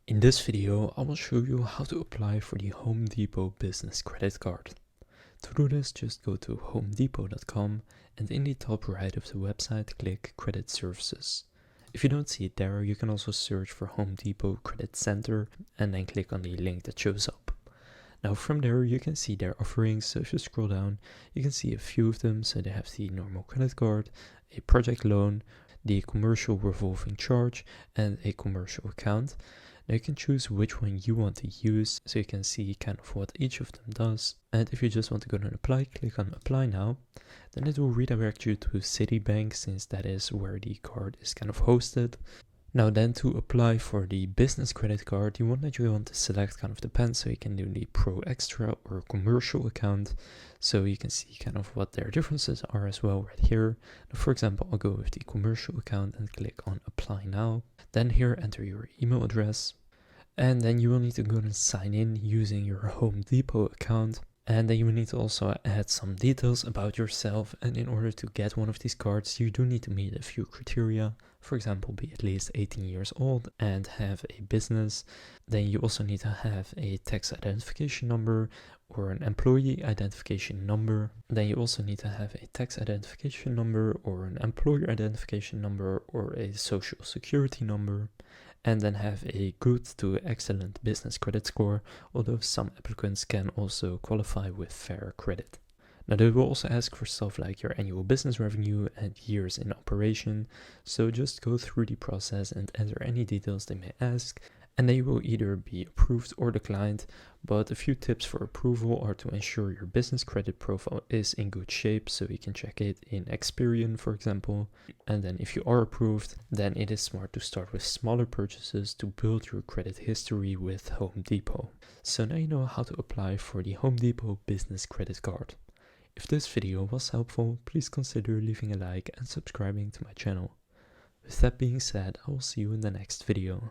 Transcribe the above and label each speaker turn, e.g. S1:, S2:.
S1: In this video, I will show you how to apply for the Home Depot Business Credit Card. To do this, just go to homedepot.com and in the top right of the website, click Credit Services. If you don't see it there, you can also search for Home Depot Credit Center and then click on the link that shows up. Now from there, you can see their offerings, so if you scroll down, you can see a few of them. So they have the normal credit card, a project loan, the commercial revolving charge, and a commercial account. Now you can choose which one you want to use, so you can see kind of what each of them does. And if you just want to go and apply, click on apply now. Then it will redirect you to Citibank, since that is where the card is kind of hosted. Now then, to apply for the business credit card, you want to select kind of depends, so you can do the Pro Extra or commercial account, so you can see kind of what their differences are as well right here. Now, for example, I'll go with the commercial account and click on apply now. Then here, enter your email address, and then you will need to go and sign in using your Home Depot account. And then you will need to also add some details about yourself, and in order to get one of these cards, you do need to meet a few criteria. For example, be at least 18 years old and have a business. Then you also need to have a tax identification number or an employee identification number. Then you also need to have a tax identification number or an employer identification number or a social security number. And then have a good to excellent business credit score, although some applicants can also qualify with fair credit. Now they will also ask for stuff like your annual business revenue and years in operation, so just go through the process and enter any details they may ask, and they will either be approved or declined. But a few tips for approval are to ensure your business credit profile is in good shape, so you can check it in Experian, for example. And then if you are approved, then it is smart to start with smaller purchases to build your credit history with Home Depot. So now you know how to apply for the Home Depot Business Credit Card. If this video was helpful, please consider leaving a like and subscribing to my channel. With that being said, I will see you in the next video.